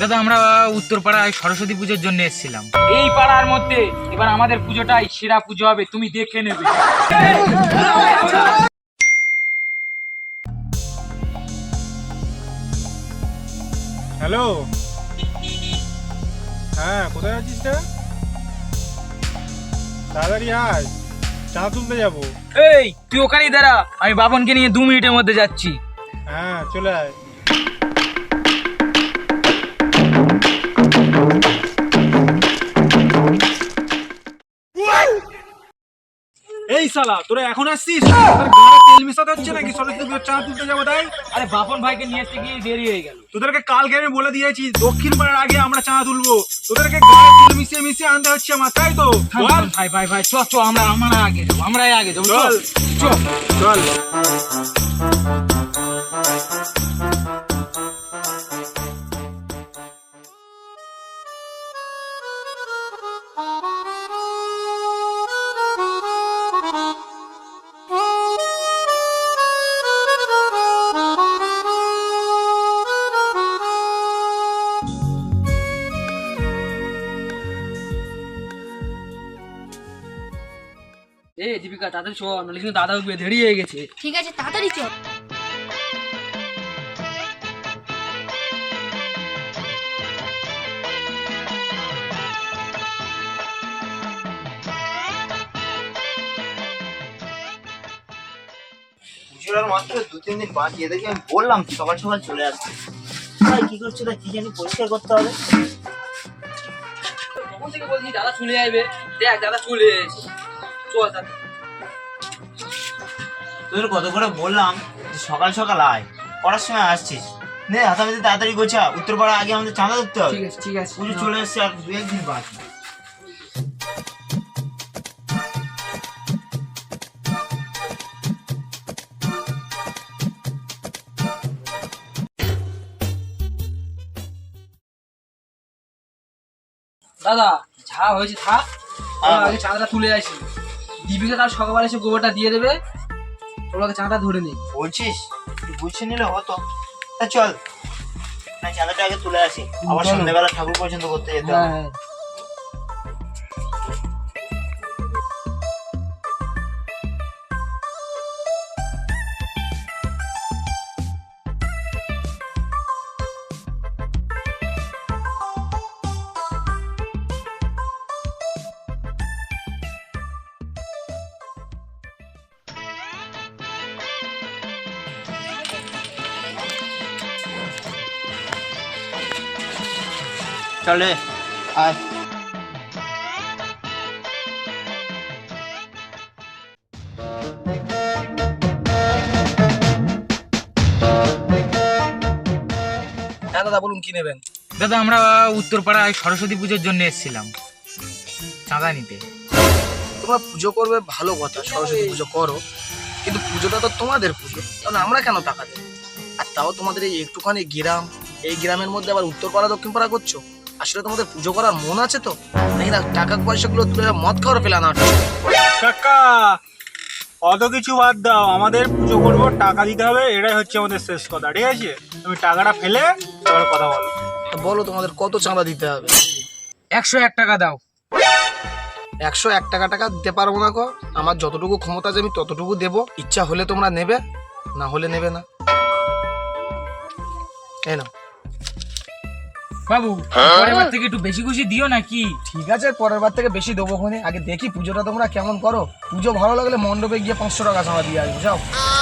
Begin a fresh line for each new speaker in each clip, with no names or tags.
দাদা আমরা উত্তর পাড়ায় সরস্বতী পুজোর জন্য এসেছিলাম। এই পাড়ার মধ্যে এবার আমাদের পুজোটাই সেরা পুজো হবে, তুমি দেখে নেবে।
হ্যালো, হ্যাঁ কোথায় আছিস রে? তাড়াতাড়ি আয়, চাঁদা তুলতে যাবো।
এই তুই ওখানেই দাঁড়া, আমি বাপনকে নিয়ে 2 মিনিটের মধ্যে যাচ্ছি।
হ্যাঁ চলে আয়। এই শালা তোরা এখন আসছিস? তোদের গাড়ি তেল মিশাতে হচ্ছে নাকি সরস্বতী পুজোর চাঁদা তুলতে যাবো তাই?
আরে বাপন ভাইকে নিয়ে আসতে গিয়ে দেরি হয়ে গেল।
তোদেরকে কালকে আমি বলে দিয়েছি দক্ষিণ পাড়ার আগে আমরা চাঁদা তুলবো, তোদেরকে গাড়ি তেল মিশিয়ে মিশিয়ে আনতে হচ্ছে আমার, তাই তো? বল।
ভাই ভাই ভাই চ চ, আমরা আগে যাবো, আমরাই আগে যাবো।
চল
চল
চল।
এই দীপিকা তাড়াতাড়ি চ, নাহলে কিন্তু দাদা উঠবে, দেরি হয়ে গেছে।
ঠিক আছে, তাড়াতাড়ি চল।
পুজোর আর মাত্র 2-3 দিন বাকি, এদেরকে আমি বললাম সকাল সকাল চলে আসতে। ভাই কি করছে ওরা, কি জানি পরিষ্কার করতে হবে।
তখন থেকে বলছি দাদা চলে যাবে, দেখ দাদা চলে এসেছে। চল দাদা।
তোদের কত করে বললাম যে সকাল সকাল আয়, পড়ার সময় আসছিস। নে হাতাহাতি তাড়াতাড়ি গোছা, উত্তরপাড়া আগে আমাদের চাঁদা ধরতে হবে।
ঠিক আছে ঠিক আছে।
পুজো চলে এসছে আর 2-1 দিন বাকি।
দাদা যা হয়েছে থাক, আমরা আগে চাঁদাটা তুলে আসি। দীপিকা কাল সকালবেলা এসে গোবরটা দিয়ে দেবে, তোমরা চাঁদাটা ধরে নি।
বলছিস তুই বুঝে নিলে হতো। তা চল না, চাঁদাটা আগে তুলে আসি, আবার
চলো।
সন্ধ্যাবেলা ঠাকুর পর্যন্ত করতে যেতে হবে।
হ্যাঁ
চলে আয়।
হ্যাঁ দাদা বলুন কি নেবেন? দাদা আমরা উত্তর পাড়ায় সরস্বতী পুজোর জন্য এসেছিলাম চাঁদা নিতে।
তোমরা পুজো করবে ভালো কথা, সরস্বতী পুজো করো, কিন্তু পুজোটা তো তোমাদের পুজো, তাহলে আমরা কেন টাকা দেবো? আর তাও তোমাদের এই একটুখানি গ্রাম, এই গ্রামের মধ্যে আবার উত্তর পাড়া দক্ষিণ পাড়া করছো। আসলে তোমাদের পুজো করার মন আছে তো নাকি না টাকা পয়সাগুলো তুলে মদ খাওয়ার ফেলে আনা?
কাকা অত কিছু বাদ দাও, আমাদের পুজো করবো, টাকা দিতে হবে, এটাই হচ্ছে আমাদের শেষ কথা, ঠিক আছে? তুমি টাকাটা ফেলে তারপর কথা বলো।
বলো তোমাদের কত চাঁদা দিতে হবে?
101 টাকা দাও।
101 টাকা দিতে পারবো না গো, আমার যতটুকু ক্ষমতা আছে আমি ততটুকু দেবো। ইচ্ছা হলে তোমরা নেবে, না হলে নেবে না। এই নাও।
বাবু পরের বার থেকে একটু বেশি খুশি দিও নাকি?
ঠিক আছে, পরের বার থেকে বেশি দেবো ওখানে। আগে দেখি পুজোটা তোমরা কেমন করো। পুজো ভালো লাগলে মণ্ডপে গিয়ে 500 টাকা চাঁদা দিয়ে আসবো। যাও।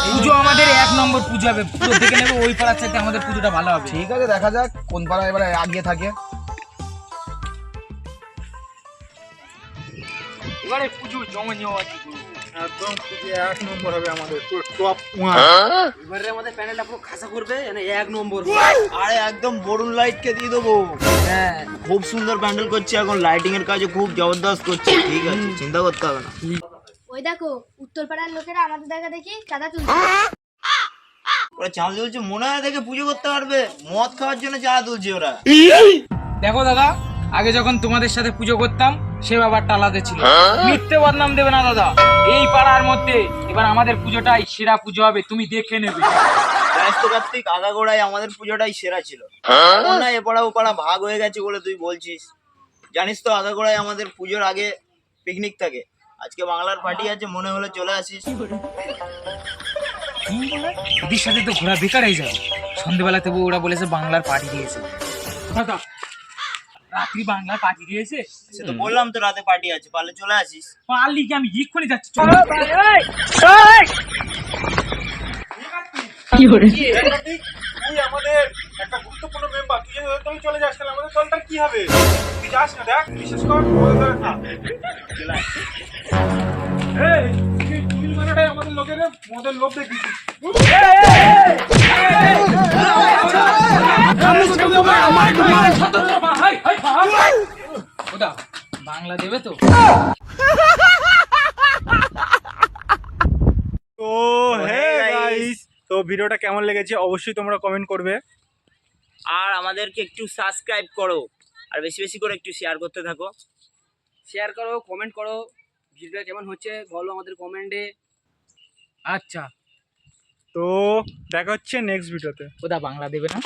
পুজো আমাদের 1 নম্বর পুজো হবে, পুরো দেখে নেবো ওই পাড়ার চাইতে আমাদের পুজোটা ভালো হবে।
ঠিক আছে, দেখা যাক কোন পাড়া এবারে আগিয়ে থাকে।
এবারে পুজো জমে নেওয়া আছে।
একদম পুজো 1 নম্বর হবে আমাদের, পুরো টপ 1।
এবারে আমাদের প্যানেলটা পুরো খাসা করবে, মানে 1 নম্বর।
আরে একদম বরুণ লাইট কে দিয়ে দেবো।
হ্যাঁ
খুব সুন্দর প্যান্ডেল করছে এখন, লাইটিং এর কাজে খুব জবরদস্ত করছে। ঠিক আছে, চিন্তা করতে হবে না।
ওই দেখো উত্তরপাড়ার লোকেরা আমাদের দেখা দেখি চাঁদা তুলছে।
ওরা চাঁদা তুলছে, মনে হয় দেখে পুজো করতে পারবে, মদ খাওয়ার জন্য চাঁদা তুলছে ওরা।
দেখো দাদা, আগে যখন তোমাদের সাথে পুজো করতাম সে ব্যাপারটা আলাদা ছিল। মিথ্যে বদনাম দেবে না দাদা, এই পাড়ার মধ্যে এবার আমাদের পুজোটাই সেরা পুজো হবে, তুমি দেখে নেবে।
জানিস তো কার্তিক, আগাগোড়ায় আমাদের পুজোটাই সেরা ছিল। এমন না এপাড়া ওপাড়া ভাগ হয়ে গেছে বলে তুই বলছিস। জানিস তো আগাগোড়ায় আমাদের পুজোর আগে পিকনিক থাকে। আজকে বাংলার পার্টি আছে, মনে হলে চলে আসিস।
দিদির সাথে তো ঘোরা বেকার হয়ে যাবে। সন্ধ্যেবেলা তবু ওরা বলেছে বাংলার পার্টি দিয়েছে। দাদা, রাত্রি বাংলার পার্টি দিয়েছে?
সে তো বললাম তো রাতে পার্টি আছে, পারলে চলে আসিস।
পারলি কি? আমি এক্ষুনি যাচ্ছি। চল।
তুই আমাদের একটা গুরুত্বপূর্ণ মেম্বার, তুই যদি তুমি চলে যাস তাহলে আমাদের দলটার কি হবে? তুই যাস না, দেখ বিশেষ কর আমাদের দলে থাক। এই, তুই চুরি মারাটাই আমাদের লোকের মদের লোভ দেখিস।
ওটা বাংলা দেবে তো?
তো হে গাইস, তো ভিডিওটা কেমন লেগেছে অবশ্যই তোমরা কমেন্ট করবে।
আর আমাদেরকে একটু সাবস্ক্রাইব করো, আর বেশি বেশি করে একটু শেয়ার করতে থাকো।
শেয়ার করো, কমেন্ট করো, ভিডিওটা কেমন হচ্ছে বলো আমাদের কমেন্টে।
আচ্ছা,
তো দেখা হচ্ছে নেক্সট ভিডিওতে।
ওটা বাংলা দেবে না?